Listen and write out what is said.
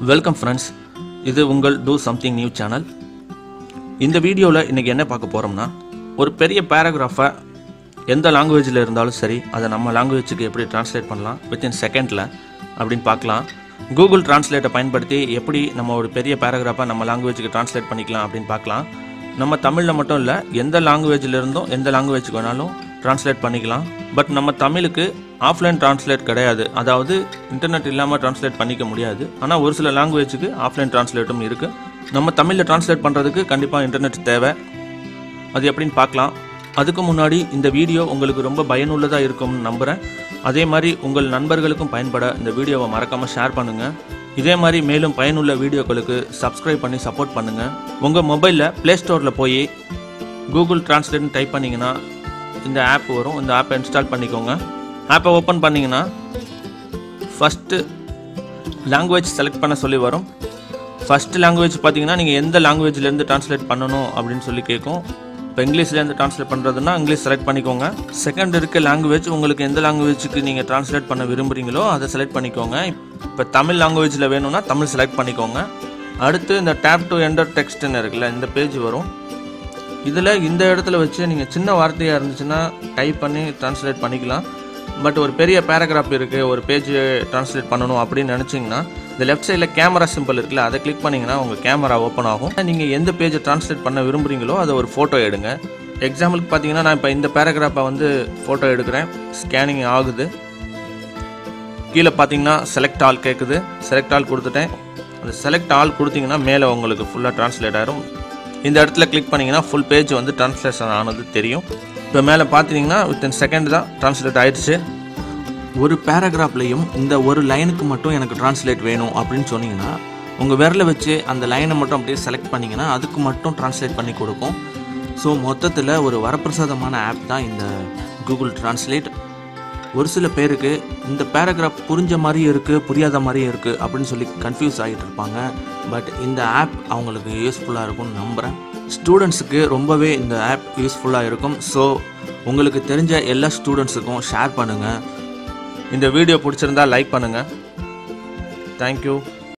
Welcome friends, இது உங்கள் do something new channel. இந்த வீடியோவில் இன்றைக்கி என்ன பார்க்க போகிறோம்னா, ஒரு பெரிய பேராகிராஃபை எந்த லாங்குவேஜில் இருந்தாலும் சரி அதை நம்ம லாங்குவேஜுக்கு எப்படி ட்ரான்ஸ்லேட் பண்ணலாம் வித்தின் செகண்டில் அப்படின்னு பார்க்கலாம். கூகுள் ட்ரான்ஸ்லேட்டை பயன்படுத்தி எப்படி நம்ம ஒரு பெரிய பேராகிராஃபை நம்ம லாங்குவேஜுக்கு ட்ரான்ஸ்லேட் பண்ணிக்கலாம் அப்படின்னு பார்க்கலாம். நம்ம தமிழில் மட்டும் இல்லை, எந்த லாங்குவேஜில் இருந்தும் எந்த லாங்குவேஜுக்கு வேணாலும் ட்ரான்ஸ்லேட் பண்ணிக்கலாம். பட் நம்ம தமிழுக்கு ஆஃப்லைன் ட்ரான்ஸ்லேட் கிடையாது, அதாவது இன்டர்நெட் இல்லாமல் ட்ரான்ஸ்லேட் பண்ணிக்க முடியாது. ஆனால் ஒரு சில லாங்குவேஜுக்கு ஆஃப்லைன் ட்ரான்ஸ்லேட்டும் இருக்குது. நம்ம தமிழில் ட்ரான்ஸ்லேட் பண்ணுறதுக்கு கண்டிப்பாக இன்டர்நெட் தேவை. அது எப்படின்னு பார்க்கலாம். அதுக்கு முன்னாடி இந்த வீடியோ உங்களுக்கு ரொம்ப பயனுள்ளதாக இருக்கும்னு நம்புகிறேன். அதே மாதிரி உங்கள் நண்பர்களுக்கும் பயன்பட இந்த வீடியோவை மறக்காமல் ஷேர் பண்ணுங்கள். இதே மாதிரி மேலும் பயனுள்ள வீடியோக்களுக்கு சப்ஸ்கிரைப் பண்ணி சப்போர்ட் பண்ணுங்கள். உங்கள் மொபைலில் ப்ளே ஸ்டோரில் போய் கூகுள் ட்ரான்ஸ்லேட்னு டைப் பண்ணிங்கன்னா இந்த ஆப் வரும். இந்த ஆப்பை இன்ஸ்டால் பண்ணிக்கோங்க. ஆப்பை ஓப்பன் பண்ணிங்கன்னா ஃபஸ்ட்டு லாங்குவேஜ் செலக்ட் பண்ண சொல்லி வரும். ஃபஸ்ட்டு லாங்குவேஜ் பார்த்தீங்கன்னா நீங்கள் எந்த லாங்குவேஜ்லேருந்து ட்ரான்ஸ்லேட் பண்ணணும் அப்படின்னு சொல்லி கேட்கும். இப்போ இங்கிலீஷ்லேருந்து ட்ரான்ஸ்லேட் பண்ணுறதுன்னா இங்கிலீஷ் செலக்ட் பண்ணிக்கோங்க. செகண்ட் இருக்க லாங்குவேஜ் உங்களுக்கு எந்த லாங்குவேஜுக்கு நீங்கள் ட்ரான்ஸ்லேட் பண்ண விரும்புகிறீங்களோ அதை செலக்ட் பண்ணிக்கோங்க. இப்போ தமிழ் லாங்குவேஜில் வேணும்னா தமிழ் செலக்ட் பண்ணிக்கோங்க. அடுத்து இந்த டேப் டு என்டர் டெக்ஸ்ட்னு இருக்குல்ல, இந்த பேஜ் வரும். இதில் இந்த இடத்துல வச்சு நீங்கள் சின்ன வார்த்தையாக இருந்துச்சுன்னா டைப் பண்ணி ட்ரான்ஸ்லேட் பண்ணிக்கலாம். பட் ஒரு பெரிய பேராகிராஃப் இருக்குது, ஒரு பேஜ் ட்ரான்ஸ்லேட் பண்ணணும் அப்படின்னு நினச்சிங்கன்னா இந்த லெஃப்ட் சைடில் கேமரா சிம்பிள் இருக்குல்ல, அதை கிளிக் பண்ணிங்கன்னா உங்கள் கேமரா ஓப்பன் ஆகும். நீங்கள் எந்த பேஜை ட்ரான்ஸ்லேட் பண்ண விரும்புகிறீங்களோ அதை ஒரு ஃபோட்டோ எடுங்க. எக்ஸாம்பிளுக்கு பார்த்தீங்கன்னா நான் இப்போ இந்த பேராகிராஃபை ஃபோட்டோ எடுக்கிறேன். ஸ்கேனிங் ஆகுது. கீழே பார்த்தீங்கன்னா செலக்ட் ஆல் கேட்குது. செலக்ட் ஆல் கொடுத்துட்டேன். அந்த செலக்ட் ஆல் கொடுத்தீங்கன்னா மேலே உங்களுக்கு ஃபுல்லாக ட்ரான்ஸ்லேட் ஆகிடும். இந்த இடத்துல கிளிக் பண்ணிங்கன்னா ஃபுல் பேஜ் ட்ரான்ஸ்லேஷன் ஆனது தெரியும். இப்போ மேலே பார்த்தீங்கன்னா வித்தின் செகண்ட் தான் ட்ரான்ஸ்லேட் ஆகிடுச்சு. ஒரு பேராகிராஃப்லேயும் இந்த ஒரு லைனுக்கு மட்டும் எனக்கு ட்ரான்ஸ்லேட் வேணும் அப்படின்னு சொன்னீங்கன்னா உங்கள் விரலை வச்சு அந்த லைனை மட்டும் அப்படியே செலக்ட் பண்ணிங்கன்னா அதுக்கு மட்டும் ட்ரான்ஸ்லேட் பண்ணி கொடுக்கும். ஸோ மொத்தத்தில் ஒரு வரப்பிரசாதமான ஆப் தான் இந்த கூகுள் ட்ரான்ஸ்லேட். ஒரு சில பேருக்கு இந்த பேராகிராஃப் புரிஞ்ச மாதிரியும் இருக்குது, புரியாத மாதிரியும் இருக்குது அப்படின்னு சொல்லி கன்ஃபியூஸ் ஆகிட்டு இருப்பாங்க. பட் இந்த ஆப் அவங்களுக்கு யூஸ்ஃபுல்லாக இருக்கும்னு நம்புகிறேன். ஸ்டூடெண்ட்ஸுக்கு ரொம்பவே இந்த ஆப் யூஸ்ஃபுல்லாக இருக்கும். ஸோ உங்களுக்கு தெரிஞ்ச எல்லா ஸ்டூடெண்ட்ஸுக்கும் ஷேர் பண்ணுங்கள். இந்த வீடியோ பிடிச்சிருந்தா லைக் பண்ணுங்கள். தேங்க்யூ.